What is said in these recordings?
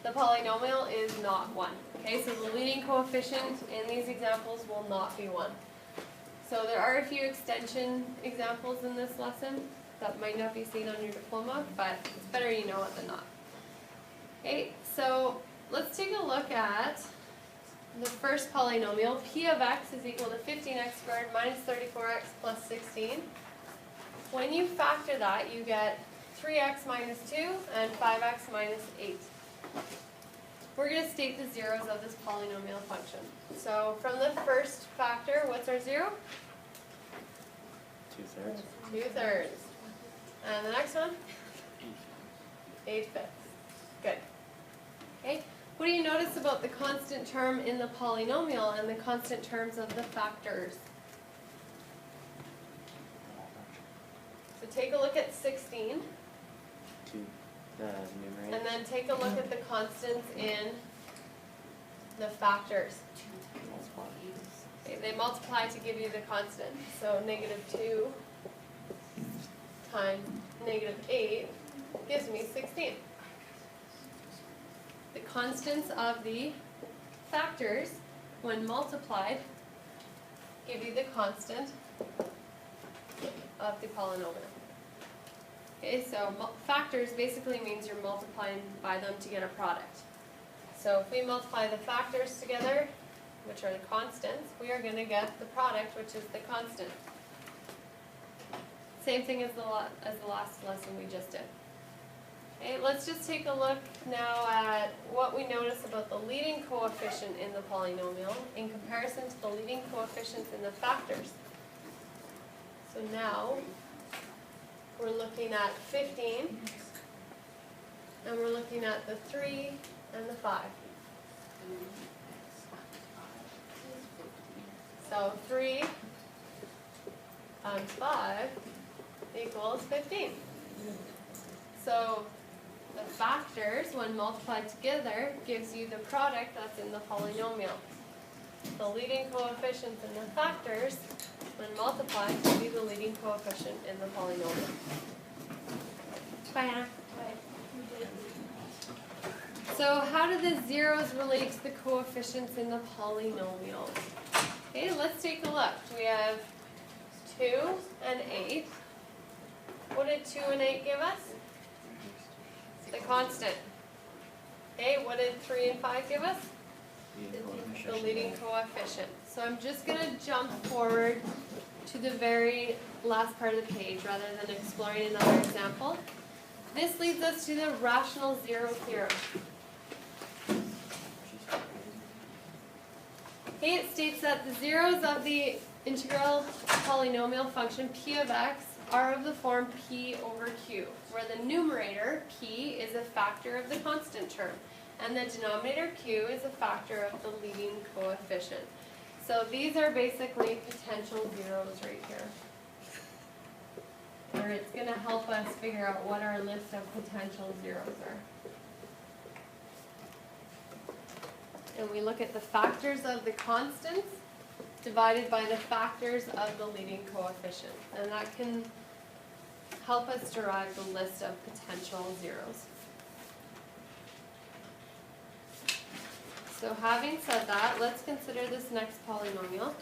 the polynomial is not 1. Okay, so the leading coefficient in these examples will not be 1. So there are a few extension examples in this lesson that might not be seen on your diploma, but it's better you know it than not. Okay, so let's take a look at the first polynomial. P of x is equal to 15x squared minus 34x plus 16. When you factor that, you get 3x minus 2 and 5x minus 8. We're going to state the zeros of this polynomial function. So from the first factor, what's our 0? 2/3. 2/3. And the next one? 8/5. Good. Okay. What do you notice about the constant term in the polynomial and the constant terms of the factors? So take a look at 16. The numerator. And then take a look at the constants in the factors. Okay, they multiply to give you the constant. So negative 2 times negative 8 gives me 16. The constants of the factors, when multiplied, give you the constant of the polynomial. Okay, so factors basically means you're multiplying by them to get a product. So if we multiply the factors together, which are the constants, we are going to get the product, which is the constant. Same thing as the last lesson we just did. Okay, let's just take a look now at what we notice about the leading coefficient in the polynomial in comparison to the leading coefficients in the factors. So now we're looking at 15, and we're looking at the 3 and the 5. So 3 times 5 equals 15. So the factors, when multiplied together, gives you the product that's in the polynomial. The leading coefficients in the factors, when multiplied, give you the leading coefficient in the polynomial. Bye, Anna. So how do the zeros relate to the coefficients in the polynomial? Okay, let's take a look. We have 2 and 8. What did 2 and 8 give us? The constant. Okay, what did 3 and 5 give us? The leading coefficient. So I'm just going to jump forward to the very last part of the page rather than exploring another example. This leads us to the rational zero theorem. Okay, it states that the zeros of the integral polynomial function p of x are of the form p over q, where the numerator, p, is a factor of the constant term, and the denominator, q, is a factor of the leading coefficient. So these are basically potential zeros right here. Or it's going to help us figure out what our list of potential zeros are. And we look at the factors of the constants divided by the factors of the leading coefficient. And that can help us derive the list of potential zeros. So having said that, let's consider this next polynomial.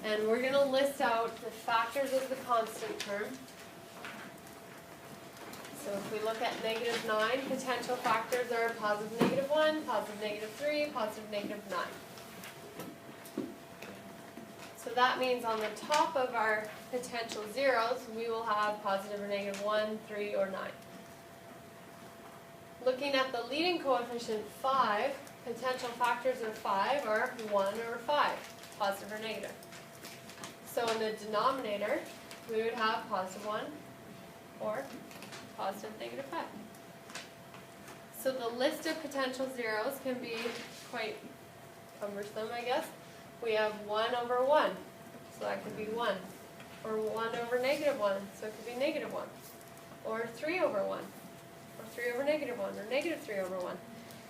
And we're going to list out the factors of the constant term. So if we look at negative 9, potential factors are positive negative 1, positive negative 3, positive negative 9. So that means on the top of our potential zeros, we will have positive or negative 1, 3, or 9. Looking at the leading coefficient 5, potential factors of 5 are 1 or 5, positive or negative. So in the denominator, we would have positive 1 or positive negative 5. So the list of potential zeros can be quite cumbersome, I guess. We have 1 over 1, so that could be 1. Or 1 over negative 1, so it could be negative 1. Or 3 over 1, or 3 over negative 1, or negative 3 over 1.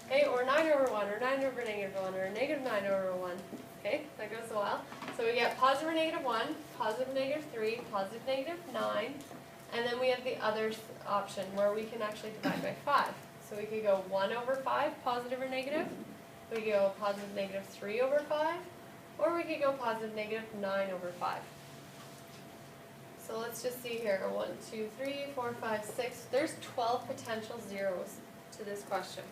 Okay, or 9 over 1, or 9 over negative 1, or negative 9 over 1. Okay, that goes a while. So we get positive or negative 1, positive negative 3, positive negative 9, and then we have the other option where we can actually divide by 5. So So we could go 1 over 5, positive or negative. We could go positive negative 3 over 5. Or we could go positive negative 9 over 5. So let's just see here. 1, 2, 3, 4, 5, 6. There's 12 potential zeros to this question.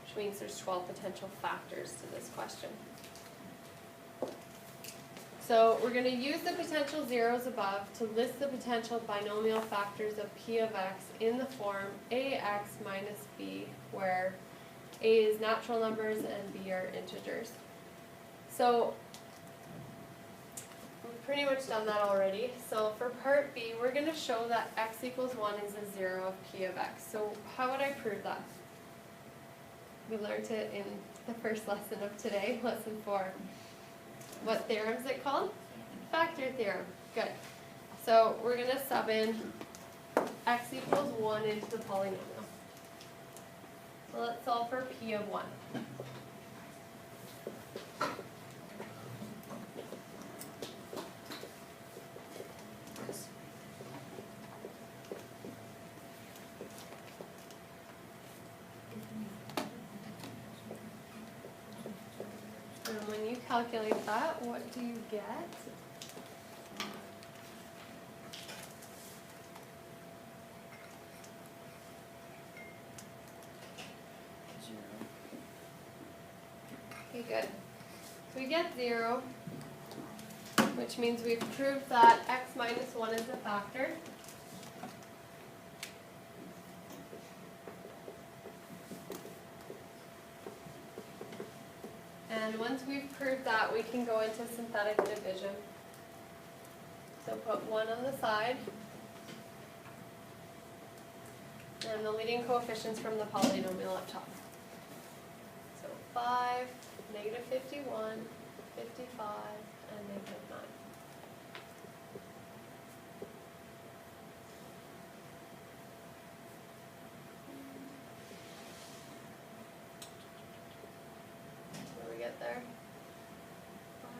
Which means there's 12 potential factors to this question. So we're going to use the potential zeros above to list the potential binomial factors of p of x in the form ax minus b, where a is natural numbers and b are integers. So we've pretty much done that already. So for part B, we're going to show that x equals 1 is a 0 of p of x. So how would I prove that? We learned it in the first lesson of today, lesson 4. What theorem is it called? Factor theorem. Good. So we're going to sub in x equals 1 into the polynomial. So let's solve for p of 1. And when you calculate that, what do you get? Okay, good. So we get 0, which means we've proved that x minus 1 is a factor. And once we've proved that, we can go into synthetic division. So put 1 on the side. And the leading coefficients from the polynomial up top. So 5, negative 51, 55, and negative 9. What do we get there? 5.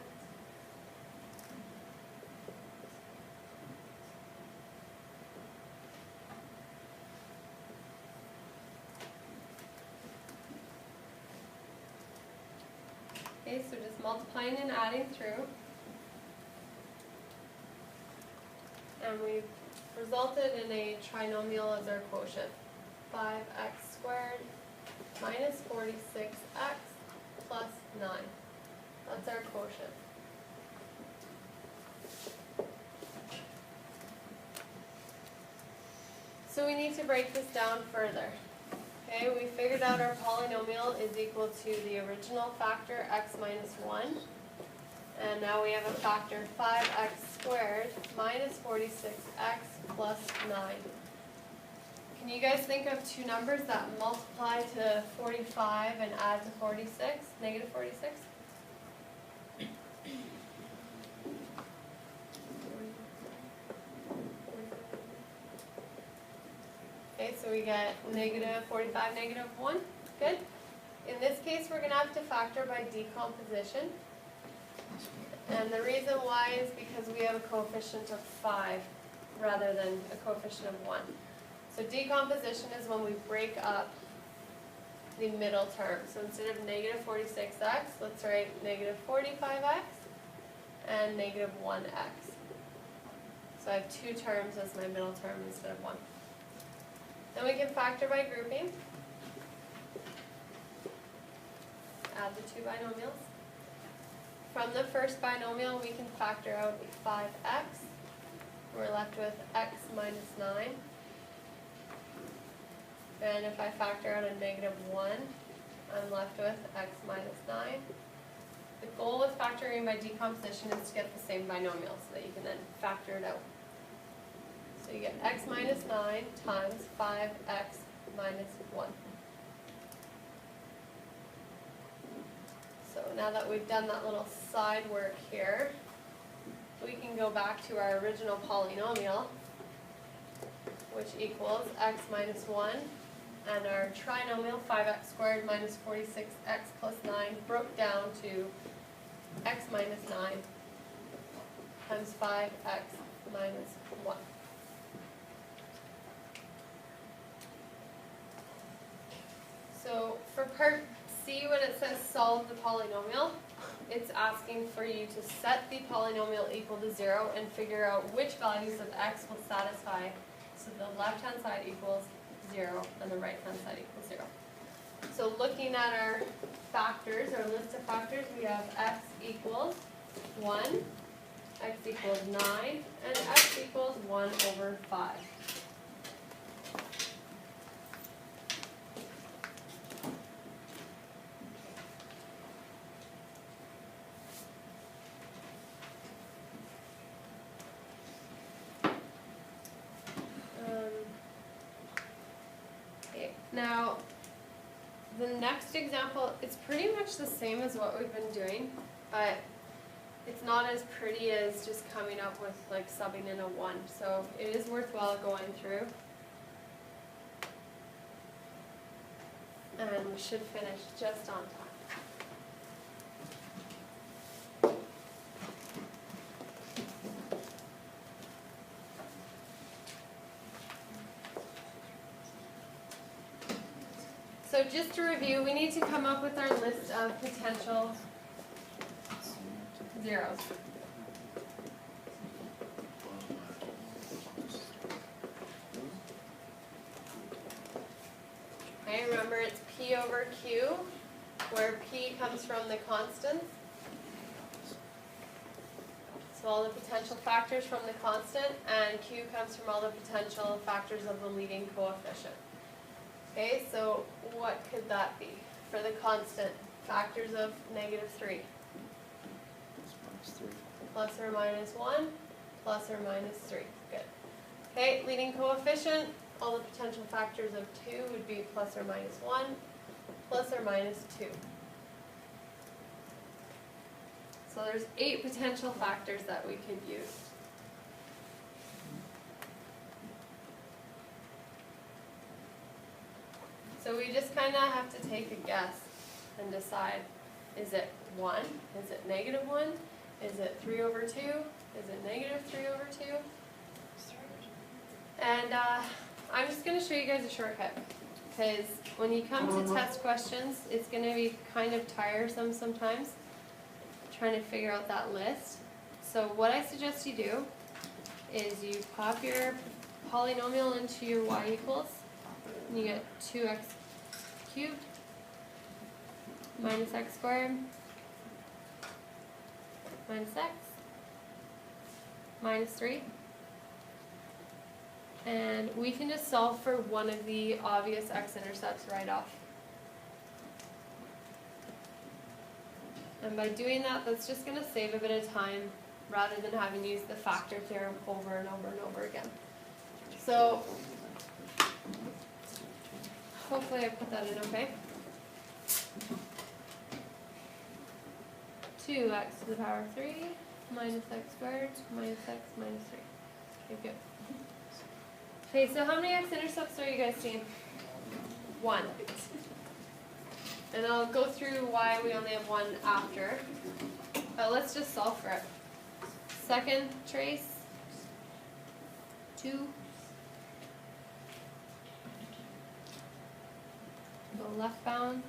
Okay, so just multiplying and adding through. And we've resulted in a trinomial as our quotient. 5x squared minus 46x plus 9. That's our quotient. So we need to break this down further. Okay, we figured out our polynomial is equal to the original factor x minus 1. And now we have a factor 5x squared minus 46x plus 9. Can you guys think of two numbers that multiply to 45 and add to 46, negative 46? Okay, so we get negative 45, negative 1. Good. In this case, we're going to have to factor by decomposition. And the reason why is because we have a coefficient of 5 rather than a coefficient of 1. So decomposition is when we break up the middle term. So instead of negative 46x, let's write negative 45x and negative 1x. So I have two terms as my middle term instead of 1. Then we can factor by grouping. Add the two binomials. From the first binomial, we can factor out 5x. We're left with x minus 9. And if I factor out a negative 1, I'm left with x minus 9. The goal with factoring by decomposition is to get the same binomial so that you can then factor it out. So you get x minus 9 times 5x minus 1. So now that we've done that little side work here, we can go back to our original polynomial, which equals x minus 1, and our trinomial 5x squared minus 46x plus 9 broke down to x minus 9 times 5x minus 1. for part C, when it says solve the polynomial, it's asking for you to set the polynomial equal to 0 and figure out which values of x will satisfy. So the left-hand side equals 0 and the right-hand side equals 0. So looking at our factors, our list of factors, we have x equals 1, x equals 9, and x equals 1 over 5. Now, the next example, it's pretty much the same as what we've been doing, but it's not as pretty as just coming up with like subbing in a 1. So it is worthwhile going through. And we should finish just on time. So just to review, we need to come up with our list of potential zeros. Okay, remember it's P over Q, where P comes from the constants. So all the potential factors from the constant, and Q comes from all the potential factors of the leading coefficient. Okay, so what could that be? For the constant, factors of -3. Plus or minus 1, plus or minus 3. Good. Okay, leading coefficient, all the potential factors of 2 would be plus or minus 1, plus or minus 2. So there's 8 potential factors that we could use. So we just kind of have to take a guess and decide, is it 1? Is it -1? Is it 3 over 2? Is it -3 over 2? And I'm just going to show you guys a shortcut, because when you come to test questions, it's going to be kind of tiresome sometimes trying to figure out that list. So what I suggest you do is you pop your polynomial into your y equals, and you get 2x cubed minus x squared minus x minus 3. And we can just solve for one of the obvious x-intercepts right off. And by doing that, that's just going to save a bit of time rather than having to use the factor theorem over and over and over again. So hopefully I put that in okay. 2x to the power of 3 minus x squared minus x minus 3. Okay, good. Okay, so how many x-intercepts are you guys seeing? 1. And I'll go through why we only have 1 after. But let's just solve for it. Second trace, 2. Go left bound.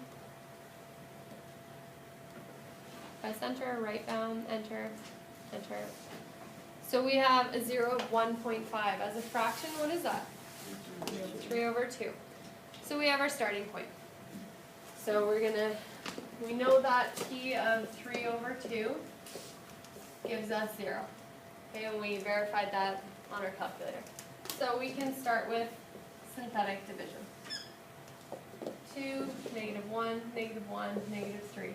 By center, right bound, enter, enter. So we have a 0 of 1.5. As a fraction, what is that? 3 over 2. So we have our starting point. So we know that P of 3 over 2 gives us 0. Okay, and we verified that on our calculator. So we can start with synthetic division. 2, -1, -1, -3.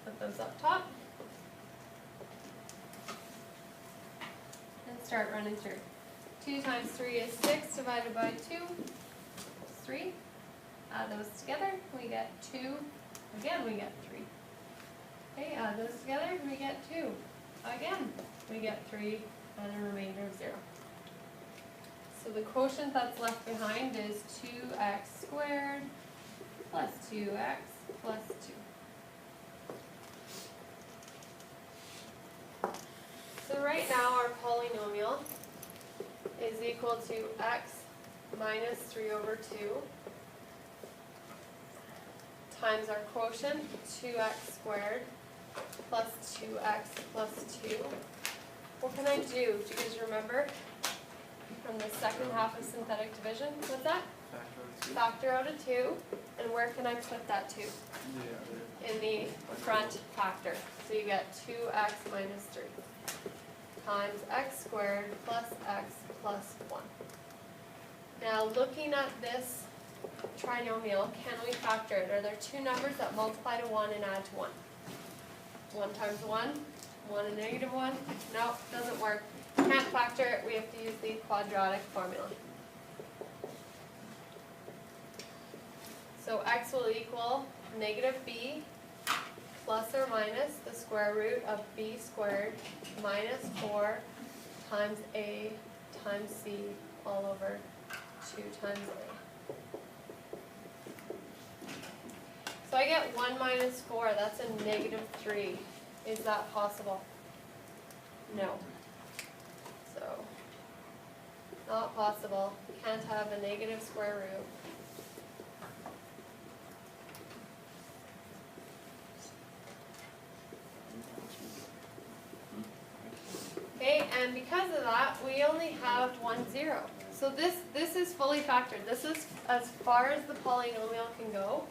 Put those up top. And start running through. 2 times 3 is 6 divided by 2 is 3. Add those together, we get 2. Again, we get 3. Okay, add those together, we get 2. Again, we get 3 and a remainder of 0. So the quotient that's left behind is 2x squared plus 2x plus 2. So right now our polynomial is equal to x minus 3 over 2 times our quotient, 2x squared plus 2x plus 2. What can I do? Do you guys remember from the second half of synthetic division? What's that? Factor out of 2. And where can I put that 2? In the front factor. So you get 2x minus 3 times x squared plus x plus 1. Now looking at this trinomial, can we factor it? Are there two numbers that multiply to 1 and add to 1? 1 times 1, 1 and negative 1? No, doesn't work. Can't factor it, we have to use the quadratic formula. So x will equal negative b plus or minus the square root of b squared minus 4 times a times c all over 2 times a. So I get 1 minus 4, that's a negative 3. Is that possible? No. So, not possible. Can't have a negative square root. Okay, and because of that, we only have 1 0. So this is fully factored. This is as far as the polynomial can go.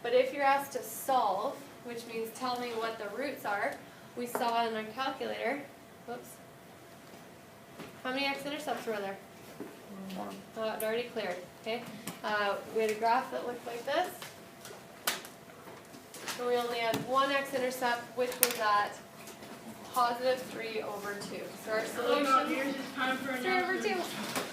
But if you're asked to solve, which means tell me what the roots are, we saw in our calculator, whoops, how many x-intercepts were there? 1. It already cleared, okay? We had a graph that looked like this. So we only had one x-intercept, which was at positive 3 over 2. So our solution, Here's time for 3 over 2. announcements.